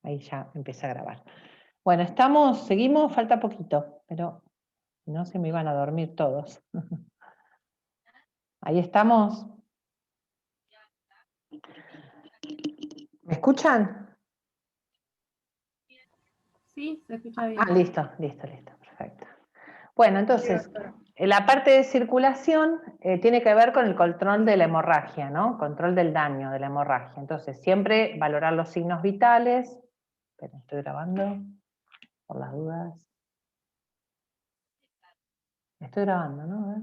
Ahí ya empieza a grabar. Bueno, seguimos, falta poquito, pero no se me iban a dormir todos. Ahí estamos. ¿Me escuchan? Sí, se escucha bien. Listo, perfecto. Bueno, entonces, la parte de circulación tiene que ver con el control de la hemorragia, ¿no? Control del daño de la hemorragia. Entonces, siempre valorar los signos vitales. Espera, estoy grabando, por las dudas. Estoy grabando, ¿no? A ver.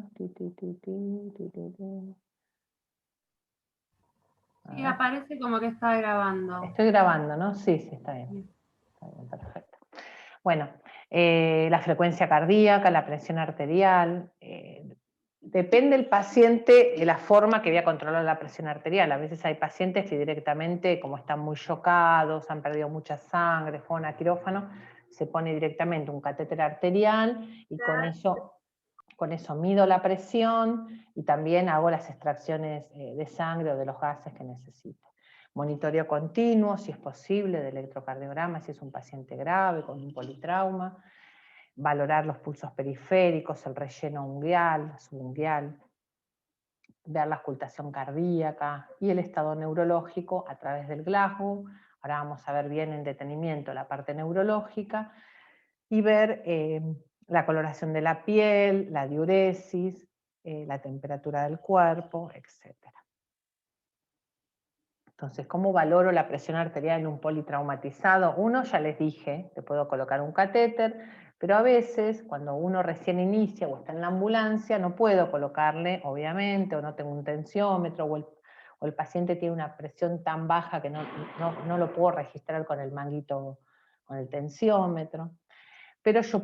Sí, aparece como que está grabando. Estoy grabando, ¿no? Sí, está bien. Está bien, perfecto. Bueno, la frecuencia cardíaca, la presión arterial, depende del paciente la forma que voy a controlar la presión arterial. A veces hay pacientes que directamente, como están muy chocados, han perdido mucha sangre, fueron a quirófano, se pone directamente un catéter arterial y con eso mido la presión y también hago las extracciones de sangre o de los gases que necesito. Monitoreo continuo, si es posible, de electrocardiograma, si es un paciente grave con un politrauma, valorar los pulsos periféricos, el relleno unguial, subunguial, ver la auscultación cardíaca y el estado neurológico a través del Glasgow. Ahora vamos a ver bien en detenimiento la parte neurológica y ver la coloración de la piel, la diuresis, la temperatura del cuerpo, etc. Entonces, ¿cómo valoro la presión arterial en un politraumatizado? Uno, ya les dije, te puedo colocar un catéter, pero a veces, cuando uno recién inicia o está en la ambulancia, no puedo colocarle, obviamente, o no tengo un tensiómetro, o el paciente tiene una presión tan baja que no lo puedo registrar con el manguito, con el tensiómetro. Pero yo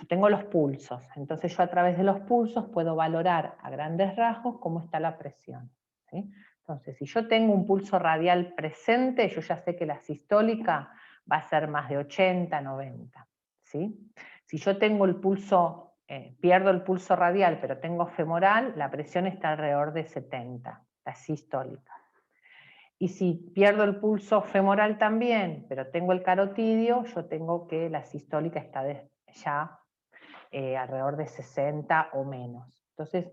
tengo los pulsos, entonces yo a través de los pulsos puedo valorar a grandes rasgos cómo está la presión, ¿sí? Entonces, si yo tengo un pulso radial presente, yo ya sé que la sistólica va a ser más de 80, 90, ¿sí? Si yo tengo el pulso, pierdo el pulso radial, pero tengo femoral, la presión está alrededor de 70, la sistólica. Y si pierdo el pulso femoral también, pero tengo el carotidio, yo tengo que la sistólica está ya alrededor de 60 o menos. Entonces,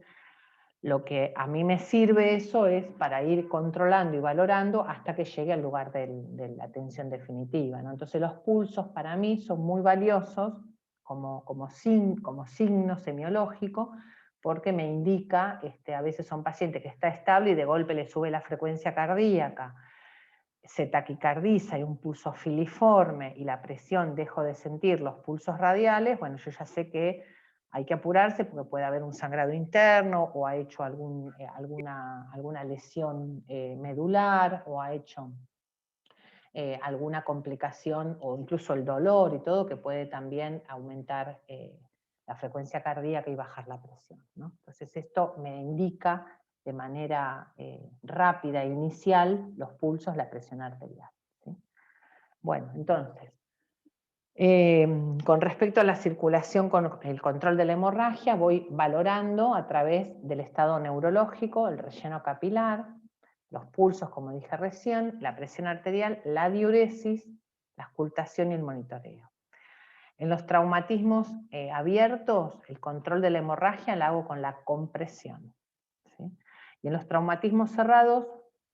lo que a mí me sirve eso es para ir controlando y valorando hasta que llegue al lugar de la tensión definitiva, ¿no? Entonces los pulsos para mí son muy valiosos como signo semiológico, porque me indica, a veces son pacientes que está estable y de golpe le sube la frecuencia cardíaca, se taquicardiza y un pulso filiforme y la presión, dejo de sentir los pulsos radiales, bueno, yo ya sé que hay que apurarse porque puede haber un sangrado interno o ha hecho alguna lesión medular o ha hecho alguna complicación o incluso el dolor y todo que puede también aumentar la frecuencia cardíaca y bajar la presión, ¿no? Entonces esto me indica de manera rápida e inicial los pulsos, la presión arterial, ¿sí? Bueno, entonces, con respecto a la circulación con el control de la hemorragia, voy valorando a través del estado neurológico, el relleno capilar, los pulsos, como dije recién, la presión arterial, la diuresis, la auscultación y el monitoreo. En los traumatismos abiertos, el control de la hemorragia la hago con la compresión, ¿sí? Y en los traumatismos cerrados,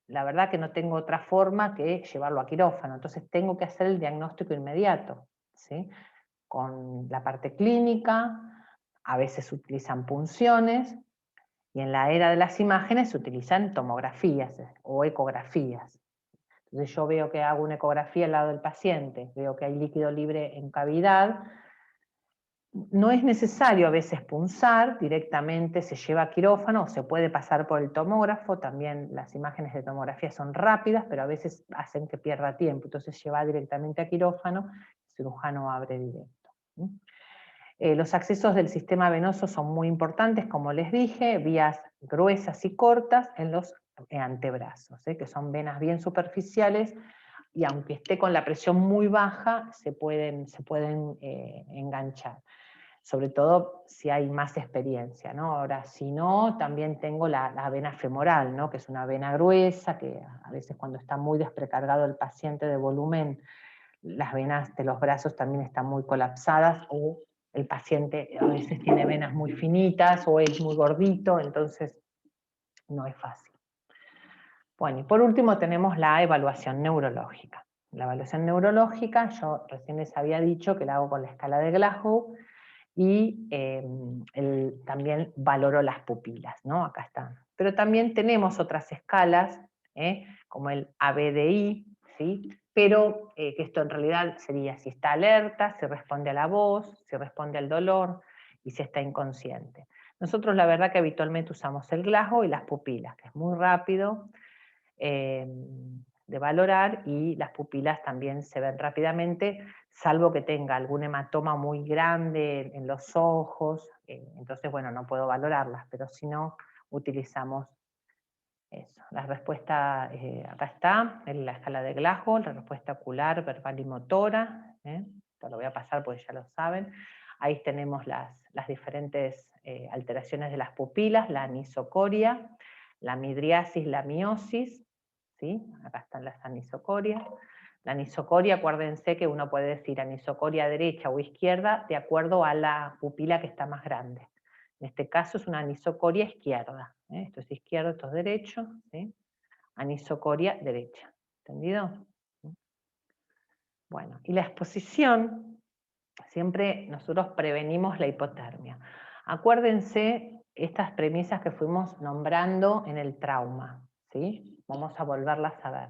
la verdad que no tengo otra forma que llevarlo a quirófano, entonces tengo que hacer el diagnóstico inmediato, ¿sí? Con la parte clínica, a veces se utilizan punciones, y en la era de las imágenes se utilizan tomografías o ecografías. Entonces yo veo que hago una ecografía al lado del paciente, veo que hay líquido libre en cavidad, no es necesario a veces punzar, directamente se lleva a quirófano o se puede pasar por el tomógrafo, también las imágenes de tomografía son rápidas, pero a veces hacen que pierda tiempo, entonces lleva directamente a quirófano, el cirujano abre directo. Los accesos del sistema venoso son muy importantes, como les dije, vías gruesas y cortas en los antebrazos, que son venas bien superficiales, y aunque esté con la presión muy baja, se pueden enganchar, sobre todo si hay más experiencia, ¿no? Ahora, si no, también tengo la vena femoral, ¿no? Que es una vena gruesa, que a veces cuando está muy desprecargado el paciente de volumen, las venas de los brazos también están muy colapsadas, o el paciente a veces tiene venas muy finitas, o es muy gordito, entonces no es fácil. Bueno, y por último tenemos la evaluación neurológica. La evaluación neurológica, yo recién les había dicho que la hago con la escala de Glasgow, y también valoro las pupilas, ¿no? Acá están. Pero también tenemos otras escalas, como el ABDI, ¿sí? Pero que esto en realidad sería si está alerta, si responde a la voz, si responde al dolor y si está inconsciente. Nosotros la verdad que habitualmente usamos el Glasgow y las pupilas, que es muy rápido de valorar, y las pupilas también se ven rápidamente, salvo que tenga algún hematoma muy grande en los ojos, entonces bueno, no puedo valorarlas, pero si no, utilizamos eso. La respuesta, acá está, en la escala de Glasgow, la respuesta ocular, verbal y motora, esto lo voy a pasar porque ya lo saben. Ahí tenemos las diferentes alteraciones de las pupilas, la anisocoria, la midriasis, la miosis, ¿sí? Acá están las anisocorias. La anisocoria, acuérdense que uno puede decir anisocoria derecha o izquierda de acuerdo a la pupila que está más grande. En este caso es una anisocoria izquierda. Esto es izquierdo, esto es derecho. ¿Sí? Anisocoria derecha. ¿Entendido? Bueno, y la exposición, siempre nosotros prevenimos la hipotermia. Acuérdense estas premisas que fuimos nombrando en el trauma. ¿Sí? Vamos a volverlas a ver.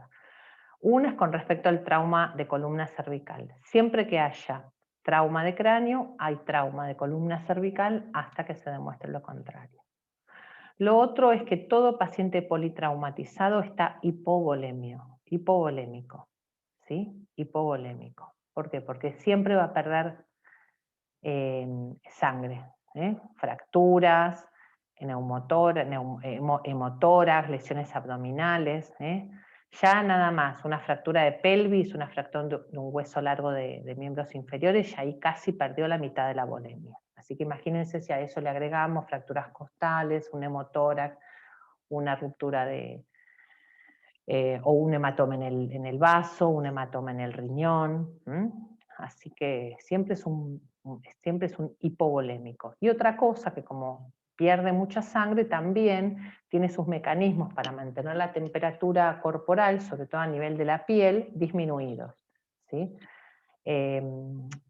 Una es con respecto al trauma de columna cervical. Siempre que haya trauma de cráneo, hay trauma de columna cervical hasta que se demuestre lo contrario. Lo otro es que todo paciente politraumatizado está hipovolémico, ¿sí? Hipovolémico. ¿Por qué? Porque siempre va a perder sangre, fracturas, hemotoras, lesiones abdominales, ya nada más, una fractura de pelvis, una fractura de un hueso largo de miembros inferiores, ya ahí casi perdió la mitad de la volemia. Así que imagínense si a eso le agregamos fracturas costales, un hemotórax, una ruptura o un hematoma en el vaso, un hematoma en el riñón. Así que siempre es un hipovolémico. Y otra cosa que como pierde mucha sangre, también tiene sus mecanismos para mantener la temperatura corporal, sobre todo a nivel de la piel, disminuidos. ¿Sí?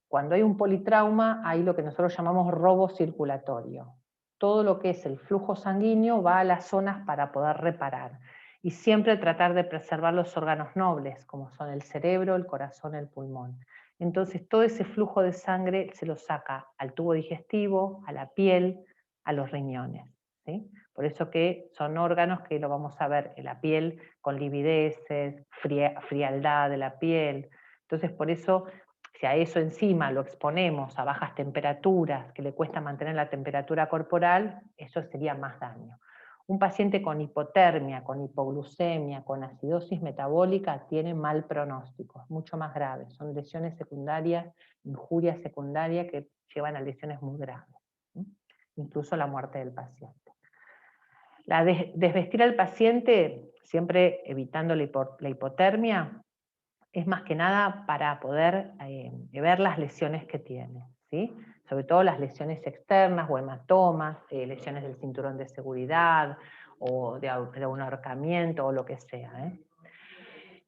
Cuando hay un politrauma, hay lo que nosotros llamamos robo circulatorio. Todo lo que es el flujo sanguíneo va a las zonas para poder reparar. Y siempre tratar de preservar los órganos nobles, como son el cerebro, el corazón, el pulmón. Entonces todo ese flujo de sangre se lo saca al tubo digestivo, a la piel, a los riñones. ¿Sí? Por eso que son órganos que lo vamos a ver en la piel, con livideces, frialdad de la piel. Entonces por eso, si a eso encima lo exponemos a bajas temperaturas, que le cuesta mantener la temperatura corporal, eso sería más daño. Un paciente con hipotermia, con hipoglucemia, con acidosis metabólica, tiene mal pronóstico, es mucho más grave. Son lesiones secundarias, injurias secundarias que llevan a lesiones muy graves, incluso la muerte del paciente. Desvestir al paciente, siempre evitando la hipotermia, es más que nada para poder ver las lesiones que tiene, ¿sí? Sobre todo las lesiones externas o hematomas, lesiones del cinturón de seguridad o de un ahorcamiento o lo que sea.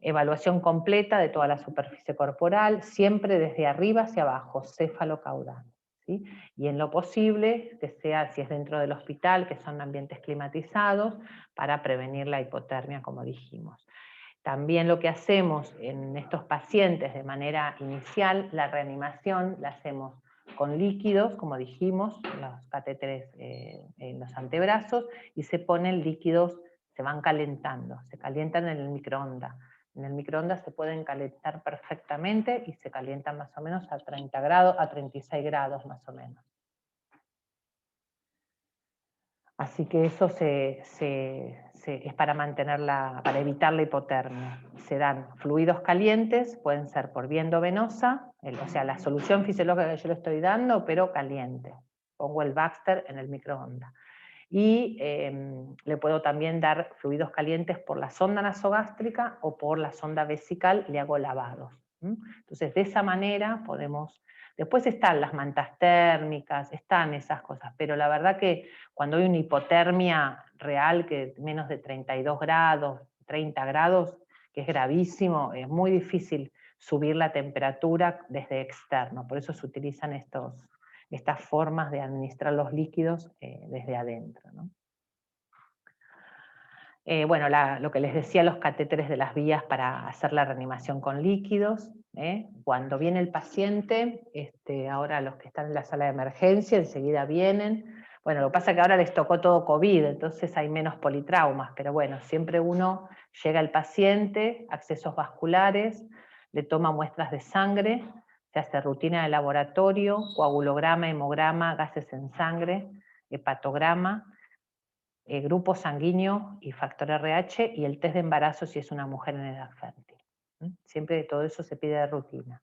Evaluación completa de toda la superficie corporal, siempre desde arriba hacia abajo, céfalo-caudal. ¿Sí? Y en lo posible, que sea, si es dentro del hospital, que son ambientes climatizados, para prevenir la hipotermia, como dijimos. También lo que hacemos en estos pacientes de manera inicial, la reanimación la hacemos con líquidos, como dijimos, los catéteres en los antebrazos, y se ponen líquidos, se van calentando, se calientan en el microondas. En el microondas se pueden calentar perfectamente y se calientan más o menos a 30 grados, a 36 grados más o menos. Así que eso es para para evitar la hipotermia. Se dan fluidos calientes, pueden ser por vía endovenosa, o sea, la solución fisiológica que yo le estoy dando, pero caliente. Pongo el Baxter en el microondas. Y le puedo también dar fluidos calientes por la sonda nasogástrica o por la sonda vesical, le hago lavados. Entonces, de esa manera podemos... Después están las mantas térmicas, están esas cosas, pero la verdad que cuando hay una hipotermia real, que menos de 32 grados, 30 grados, que es gravísimo, es muy difícil subir la temperatura desde externo, por eso se utilizan estas formas de administrar los líquidos desde adentro, ¿no? Bueno, lo que les decía, los catéteres de las vías para hacer la reanimación con líquidos. Cuando viene el paciente, ahora los que están en la sala de emergencia enseguida vienen. Bueno, lo que pasa es que ahora les tocó todo COVID, entonces hay menos politraumas, pero bueno, siempre uno llega al paciente, accesos vasculares, le toma muestras de sangre, se hace rutina de laboratorio, coagulograma, hemograma, gases en sangre, hepatograma, grupo sanguíneo y factor RH, y el test de embarazo si es una mujer en edad fértil. Siempre todo eso se pide de rutina.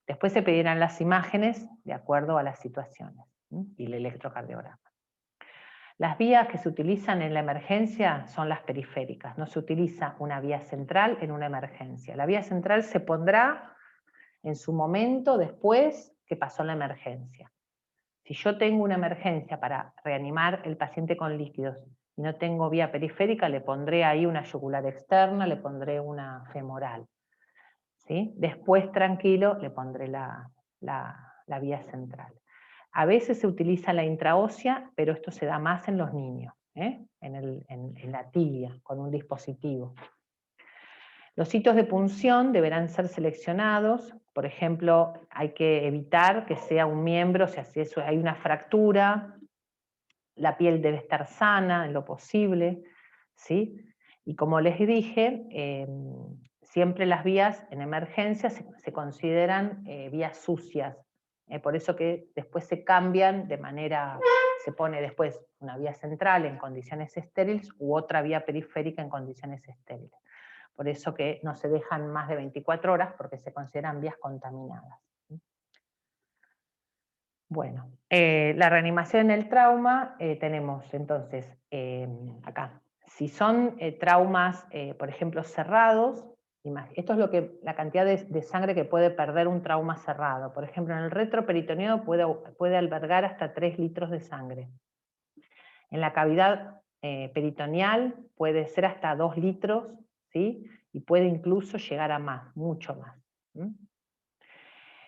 Después se pedirán las imágenes de acuerdo a las situaciones y el electrocardiograma. Las vías que se utilizan en la emergencia son las periféricas, no se utiliza una vía central en una emergencia. La vía central se pondrá en su momento después que pasó la emergencia. Si yo tengo una emergencia para reanimar el paciente con líquidos y no tengo vía periférica, le pondré ahí una yugular externa, le pondré una femoral. ¿Sí? Después, tranquilo, le pondré la vía central. A veces se utiliza la intraósea, pero esto se da más en los niños, en la tibia, con un dispositivo. Los sitios de punción deberán ser seleccionados. Por ejemplo, hay que evitar que sea un miembro, o sea, si hay una fractura, la piel debe estar sana en lo posible, ¿sí? Y como les dije, siempre las vías en emergencia se consideran vías sucias, por eso que después se cambian de manera, se pone después una vía central en condiciones estériles u otra vía periférica en condiciones estériles. Por eso que no se dejan más de 24 horas porque se consideran vías contaminadas. Bueno, la reanimación en el trauma, tenemos entonces acá, si son traumas, por ejemplo, cerrados, esto es la cantidad de sangre que puede perder un trauma cerrado. Por ejemplo, en el retroperitoneo puede albergar hasta 3 litros de sangre. En la cavidad peritoneal puede ser hasta 2 litros, ¿sí? Y puede incluso llegar a más, mucho más.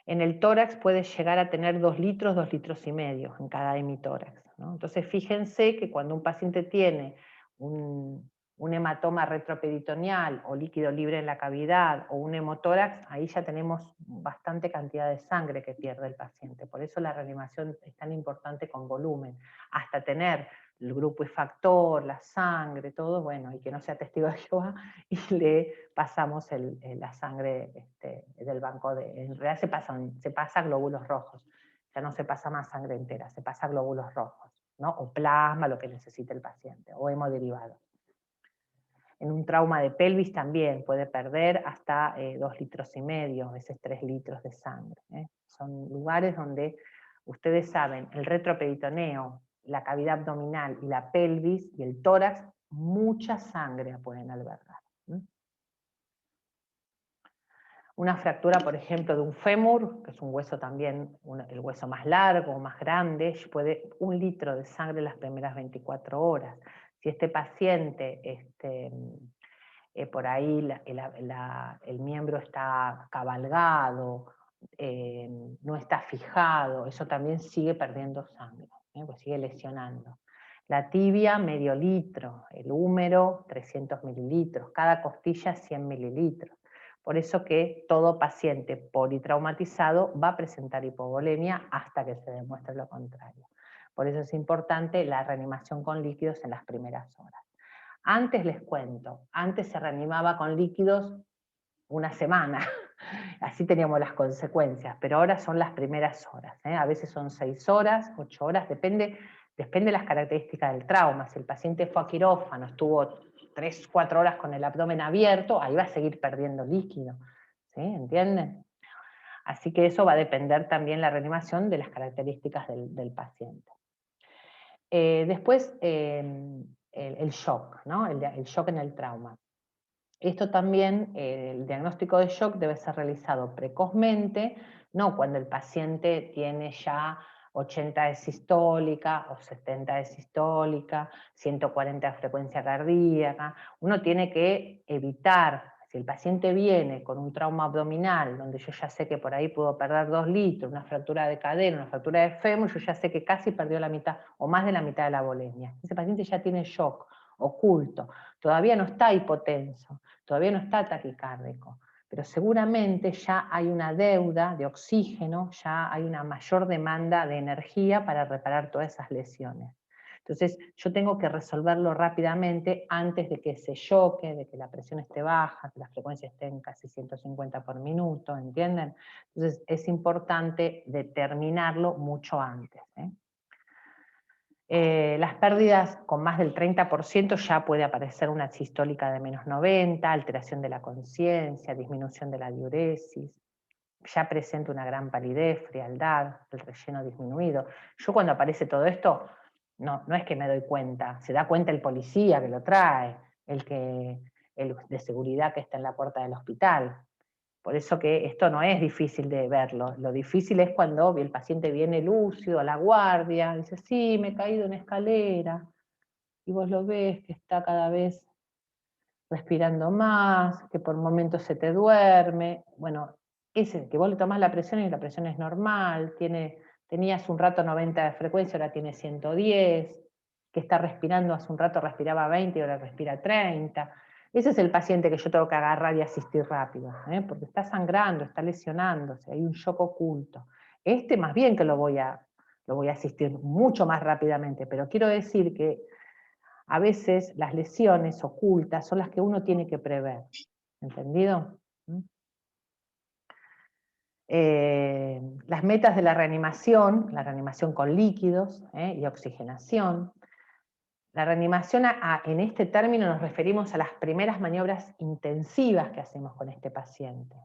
En el tórax puede llegar a tener 2 litros, 2 litros y medio en cada hemitórax, ¿no? Entonces fíjense que cuando un paciente tiene un hematoma retroperitoneal o líquido libre en la cavidad o un hemotórax, ahí ya tenemos bastante cantidad de sangre que pierde el paciente. Por eso la reanimación es tan importante con volumen. Hasta tener el grupo y factor, la sangre, todo, bueno, y que no sea testigo de Jehová, y le pasamos la sangre del banco, en realidad se pasa glóbulos rojos, ya no se pasa más sangre entera, se pasa glóbulos rojos, ¿no? O plasma, lo que necesite el paciente, o hemoderivados. En un trauma de pelvis también puede perder hasta 2 litros y medio, a veces 3 litros de sangre. Son lugares donde, ustedes saben, el retroperitoneo, la cavidad abdominal y la pelvis y el tórax, mucha sangre pueden albergar. Una fractura, por ejemplo, de un fémur, que es un hueso también, el hueso más largo, más grande, puede 1 litro de sangre en las primeras 24 horas. Si este paciente, por ahí el miembro está cabalgado, no está fijado, eso también sigue perdiendo sangre, pues sigue lesionando. La tibia, medio litro, el húmero, 300 mililitros, cada costilla, 100 mililitros. Por eso que todo paciente politraumatizado va a presentar hipovolemia hasta que se demuestre lo contrario. Por eso es importante la reanimación con líquidos en las primeras horas. Antes les cuento, antes se reanimaba con líquidos una semana, así teníamos las consecuencias, pero ahora son las primeras horas, a veces son 6 horas, 8 horas, depende de las características del trauma. Si el paciente fue a quirófano, estuvo 3, 4 horas con el abdomen abierto, ahí va a seguir perdiendo líquido, ¿sí? ¿Entienden? Así que eso va a depender también la reanimación de las características del paciente. Después, el shock, ¿no? El shock en el trauma. Esto también, el diagnóstico de shock debe ser realizado precozmente, no cuando el paciente tiene ya 80 de sistólica o 70 de sistólica, 140 de frecuencia cardíaca. Uno tiene que evitar, si el paciente viene con un trauma abdominal, donde yo ya sé que por ahí puedo perder 2 litros, una fractura de cadera, una fractura de fémur, yo ya sé que casi perdió la mitad o más de la mitad de la volemia. Ese paciente ya tiene shock oculto, todavía no está hipotenso, todavía no está taquicárdico, pero seguramente ya hay una deuda de oxígeno, ya hay una mayor demanda de energía para reparar todas esas lesiones. Entonces yo tengo que resolverlo rápidamente antes de que se choque, de que la presión esté baja, que la frecuencia esté en casi 150 por minuto, ¿entienden? Entonces es importante determinarlo mucho antes. Las pérdidas con más del 30% ya puede aparecer una sistólica de menos 90, alteración de la conciencia, disminución de la diuresis, ya presenta una gran palidez, frialdad, el relleno disminuido. Yo cuando aparece todo esto, no es que me doy cuenta, se da cuenta el policía que lo trae, el de seguridad que está en la puerta del hospital. Por eso que esto no es difícil de verlo. Lo difícil es cuando el paciente viene lúcido a la guardia, dice, sí, me he caído en escalera, y vos lo ves que está cada vez respirando más, que por momentos se te duerme. Bueno, ese que vos le tomás la presión y la presión es normal, tenías un rato 90 de frecuencia, ahora tiene 110, que está respirando, hace un rato respiraba 20 y ahora respira 30. Ese es el paciente que yo tengo que agarrar y asistir rápido, porque está sangrando, está lesionándose, hay un shock oculto. Este más bien que lo voy a asistir mucho más rápidamente, pero quiero decir que a veces las lesiones ocultas son las que uno tiene que prever. ¿Entendido? Las metas de la reanimación con líquidos y oxigenación. La reanimación, en este término nos referimos a las primeras maniobras intensivas que hacemos con este paciente.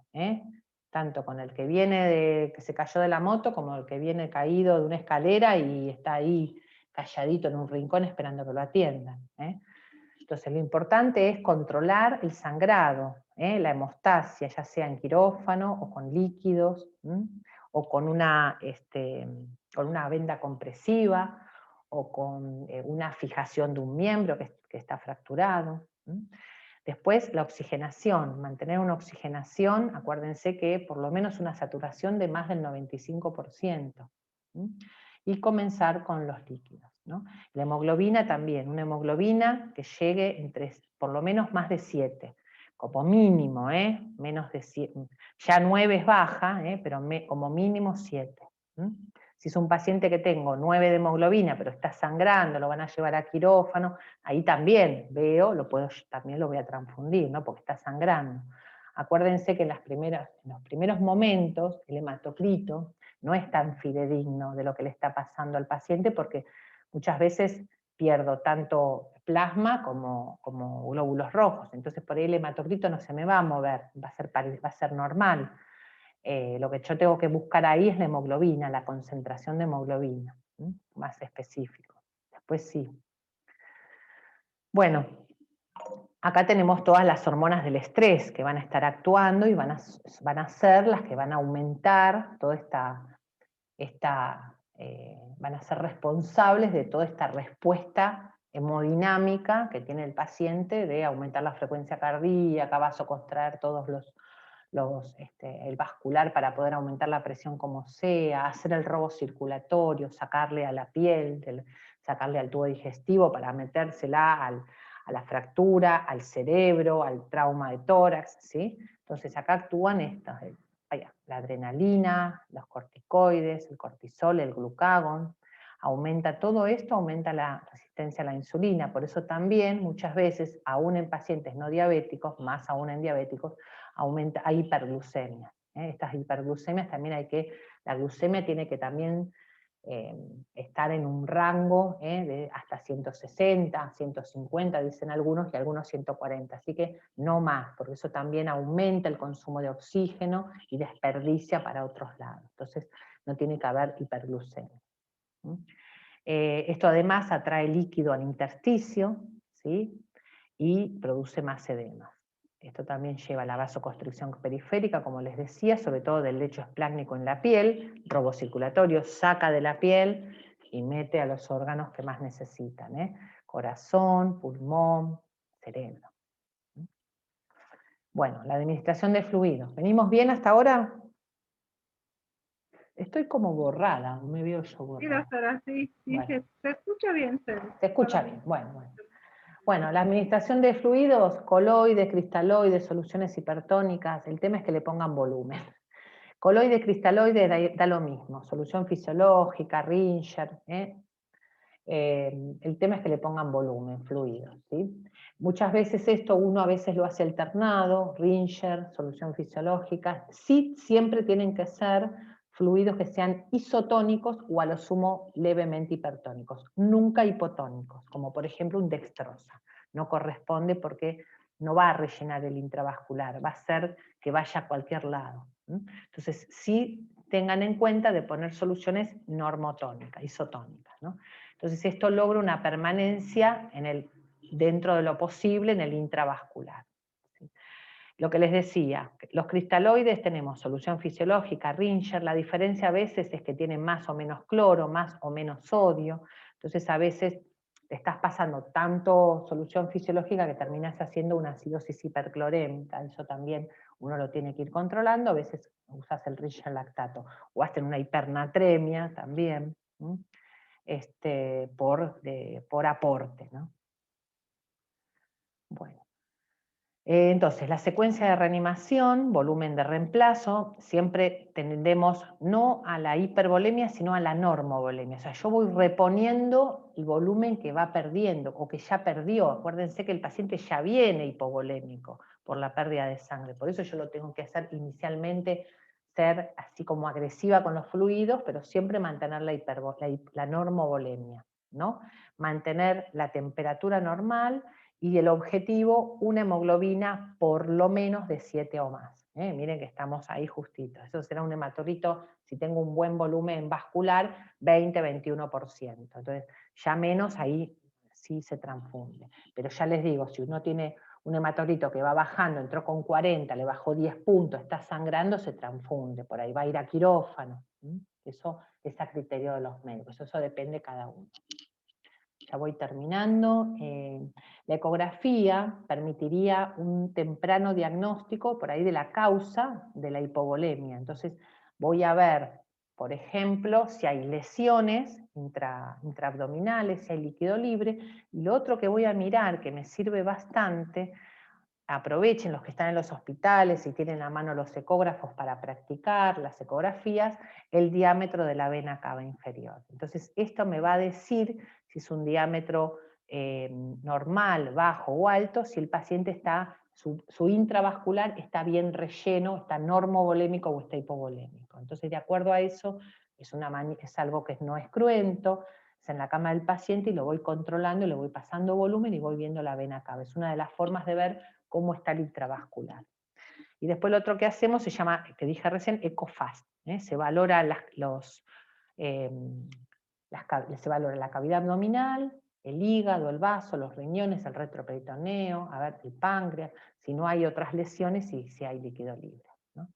Tanto con el que viene que se cayó de la moto, como el que viene caído de una escalera y está ahí calladito en un rincón esperando que lo atiendan. Entonces lo importante es controlar el sangrado, la hemostasia, ya sea en quirófano o con líquidos, o con una venda compresiva, o con una fijación de un miembro que está fracturado. Después la oxigenación, mantener una oxigenación, acuérdense que por lo menos una saturación de más del 95%. Y comenzar con los líquidos. La hemoglobina también, una hemoglobina que llegue entre por lo menos más de 7, como mínimo, menos de 7, ya 9 es baja, pero como mínimo 7. Si es un paciente que tengo 9 de hemoglobina, pero está sangrando, lo van a llevar a quirófano, ahí también veo, también lo voy a transfundir, porque está sangrando. Acuérdense que en los primeros momentos, el hematocrito no es tan fidedigno de lo que le está pasando al paciente, porque muchas veces pierdo tanto plasma como glóbulos rojos, entonces por ahí el hematocrito no se me va a mover, va a ser normal. Lo que yo tengo que buscar ahí es la hemoglobina, la concentración de hemoglobina, más específico. Después sí. Bueno, acá tenemos todas las hormonas del estrés que van a estar actuando y van a ser las que van a aumentar toda van a ser responsables de toda esta respuesta hemodinámica que tiene el paciente de aumentar la frecuencia cardíaca, vasocontraer todos el vascular para poder aumentar la presión como sea, hacer el robo circulatorio, sacarle a la piel, sacarle al tubo digestivo para metérsela a la fractura, al cerebro, al trauma de tórax, ¿sí? Entonces acá actúan estas, la adrenalina, los corticoides, el cortisol, el glucagón, todo esto aumenta la resistencia a la insulina, por eso también muchas veces, aún en pacientes no diabéticos, más aún en diabéticos, hay hiperglucemia. Estas hiperglucemias también la glucemia tiene que también estar en un rango de hasta 160, 150, dicen algunos, y algunos 140, así que no más, porque eso también aumenta el consumo de oxígeno y desperdicia para otros lados. Entonces no tiene que haber hiperglucemia. Esto además atrae líquido al intersticio, ¿sí? Y produce más edema. Esto también lleva a la vasoconstricción periférica, como les decía, sobre todo del lecho esplácnico en la piel, robo circulatorio, saca de la piel y mete a los órganos que más necesitan, corazón, pulmón, cerebro. Bueno, la administración de fluidos. ¿Venimos bien hasta ahora? Estoy como borrada, me veo yo borrada. Sí, doctora, sí, bueno. Se escucha bien. Se escucha bien, bueno. Bueno, la administración de fluidos, coloides, cristaloides, soluciones hipertónicas, el tema es que le pongan volumen. Coloide, cristaloide da lo mismo, solución fisiológica, Ringer, el tema es que le pongan volumen, fluidos, ¿sí? Muchas veces uno a veces lo hace alternado, Ringer, solución fisiológica, sí siempre tienen que ser fluidos que sean isotónicos o a lo sumo levemente hipertónicos, nunca hipotónicos, como por ejemplo un dextrosa. No corresponde porque no va a rellenar el intravascular, va a ser que vaya a cualquier lado. Entonces, sí tengan en cuenta de poner soluciones normotónicas, isotónicas, ¿no? Entonces, esto logra una permanencia dentro de lo posible en el intravascular. ¿Sí? Lo que les decía, los cristaloides tenemos solución fisiológica, Ringer, la diferencia a veces es que tienen más o menos cloro, más o menos sodio, entonces a veces te estás pasando tanto solución fisiológica que terminas haciendo una acidosis hiperclorémica, eso también uno lo tiene que ir controlando, a veces usas el Ringer lactato, o hacen una hipernatremia también, por aporte, ¿no? Bueno. Entonces, la secuencia de reanimación, volumen de reemplazo, siempre tendemos no a la hipervolemia, sino a la normovolemia. O sea, yo voy reponiendo el volumen que va perdiendo o que ya perdió. Acuérdense que el paciente ya viene hipovolémico por la pérdida de sangre. Por eso yo lo tengo que hacer inicialmente, ser así como agresiva con los fluidos, pero siempre mantener la normovolemia, ¿no? Mantener la temperatura normal, y el objetivo, una hemoglobina por lo menos de 7 o más. Miren que estamos ahí justitos. Eso será un hematorrito, si tengo un buen volumen vascular, 20-21%. Entonces, ya menos ahí sí se transfunde. Pero ya les digo, si uno tiene un hematorrito que va bajando, entró con 40, le bajó 10 puntos, está sangrando, se transfunde. Por ahí va a ir a quirófano. Eso es a criterio de los médicos. Eso depende de cada uno. Ya voy terminando. La ecografía permitiría un temprano diagnóstico por ahí de la causa de la hipovolemia. Entonces voy a ver, por ejemplo, si hay lesiones intraabdominales, si hay líquido libre. Y lo otro que voy a mirar, que me sirve bastante, aprovechen los que están en los hospitales y tienen a mano los ecógrafos para practicar las ecografías, el diámetro de la vena cava inferior. Entonces esto me va a decir si es un diámetro normal, bajo o alto, si el paciente está, su intravascular está bien relleno, está normovolémico o está hipovolémico. Entonces de acuerdo a eso, es algo que no es cruento, es en la cama del paciente y lo voy controlando y le voy pasando volumen y voy viendo la vena cava. Es una de las formas de ver cómo está el intravascular. Y después lo otro que hacemos se llama, que dije recién, EcoFast. Se valora se valora la cavidad abdominal, el hígado, el vaso, los riñones, el retroperitoneo, a ver, el páncreas, si no hay otras lesiones y si hay líquido libre, ¿no?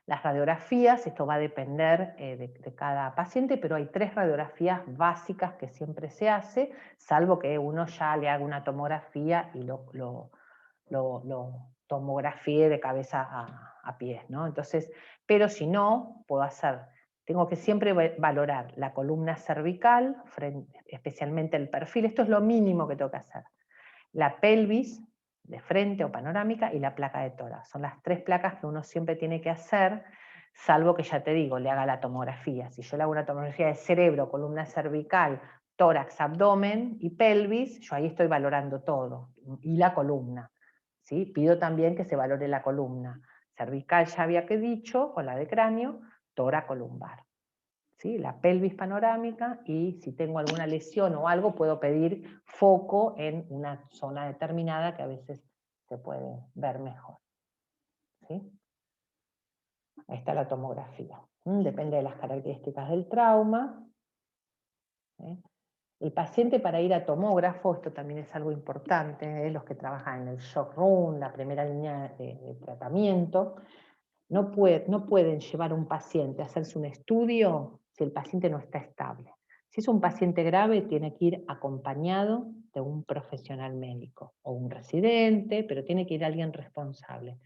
Las radiografías, esto va a depender de cada paciente, pero hay 3 radiografías básicas que siempre se hace, salvo que uno ya le haga una tomografía y lo tomografíe de cabeza a pies, ¿no? Entonces, pero si no, tengo que siempre valorar la columna cervical, especialmente el perfil, esto es lo mínimo que tengo que hacer. La pelvis, de frente o panorámica, y la placa de tórax. Son las 3 placas que uno siempre tiene que hacer, salvo que ya te digo, le haga la tomografía. Si yo le hago una tomografía de cerebro, columna cervical, tórax, abdomen y pelvis, yo ahí estoy valorando todo, y la columna. ¿Sí? Pido también que se valore la columna cervical, ya había que dicho, o la de cráneo, tóracolumbar. ¿Sí? La pelvis panorámica, y si tengo alguna lesión o algo, puedo pedir foco en una zona determinada que a veces se puede ver mejor. ¿Sí? Ahí está la tomografía. Depende de las características del trauma. El paciente para ir a tomógrafo, esto también es algo importante, los que trabajan en el shock room, la primera línea de tratamiento, no pueden llevar a un paciente a hacerse un estudio si el paciente no está estable. Si es un paciente grave, tiene que ir acompañado de un profesional médico o un residente, pero tiene que ir alguien responsable.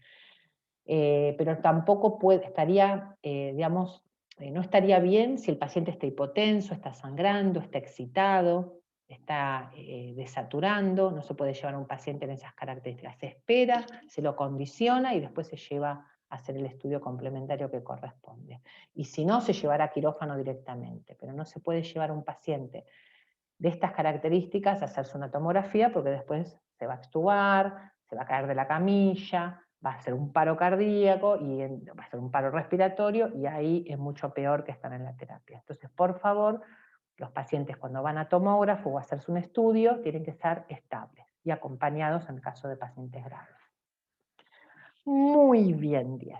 Pero tampoco estaría, no estaría bien si el paciente está hipotenso, está sangrando, está excitado, está desaturando, no se puede llevar a un paciente en esas características. Se espera, se lo condiciona y después se lleva a hacer el estudio complementario que corresponde. Y si no, se llevará a quirófano directamente, pero no se puede llevar a un paciente de estas características a hacerse una tomografía porque después se va a extubar, se va a caer de la camilla, va a hacer un paro cardíaco y va a hacer un paro respiratorio y ahí es mucho peor que estar en la terapia. Entonces, por favor, los pacientes cuando van a tomógrafo o a hacerse un estudio tienen que estar estables y acompañados en caso de pacientes graves. Muy bien, 10.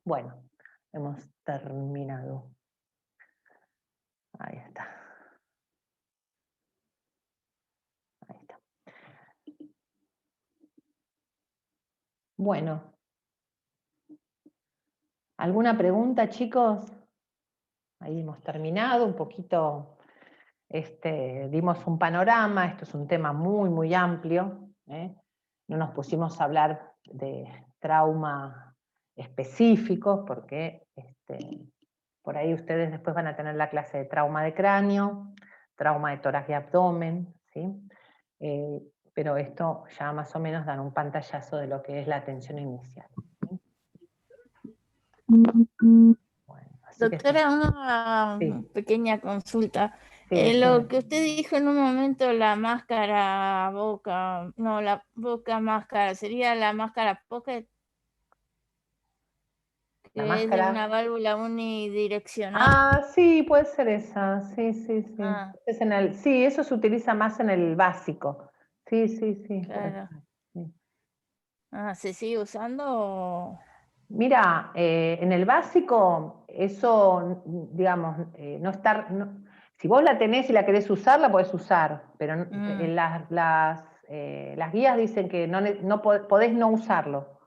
Bueno, hemos terminado. Ahí está. Ahí está. Bueno. ¿Alguna pregunta, chicos? Ahí hemos terminado un poquito, dimos un panorama, esto es un tema muy, muy amplio, ¿eh? No nos pusimos a hablar de trauma específicos, porque por ahí ustedes después van a tener la clase de trauma de cráneo, trauma de tórax y abdomen, ¿sí? Pero esto ya más o menos dan un pantallazo de lo que es la atención inicial. Bueno, Doctora, una sí. pequeña consulta. Sí, Lo que usted dijo en un momento, la máscara boca, no, la boca máscara, ¿sería la máscara pocket? La Que es de máscara. una válvula unidireccional. Ah, sí, puede ser esa. Sí, sí, sí. Ah, Sí, eso se utiliza más en el básico. Sí, sí, sí. claro. Sí. Ah, ¿se sigue usando o...? Mira, en el básico, eso, digamos, si vos la tenés y la querés usar, la podés usar, pero en las guías dicen que podés no usarlo,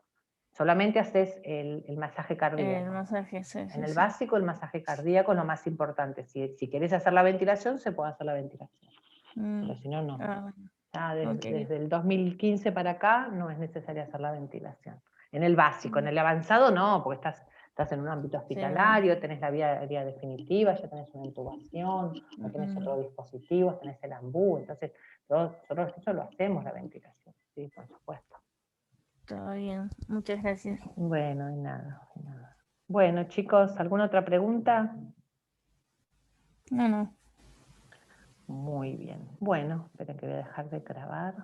solamente haces el masaje cardíaco. El masaje, sí, En el sí. básico, el masaje cardíaco es lo más importante. Si querés hacer la ventilación, se puede hacer la ventilación, pero si no, no. Ah, Ya okay. desde el 2015 para acá no es necesario hacer la ventilación. En el básico, en el avanzado no, porque estás en un ámbito hospitalario, tenés la vía definitiva, ya tenés una intubación, no tenés otro dispositivo, tenés el ambú, entonces nosotros eso lo hacemos, la ventilación, sí, por supuesto. Todo bien, muchas gracias. Bueno, de nada, de nada. Bueno, chicos, ¿alguna otra pregunta? No. Muy bien. Bueno, esperen que voy a dejar de grabar.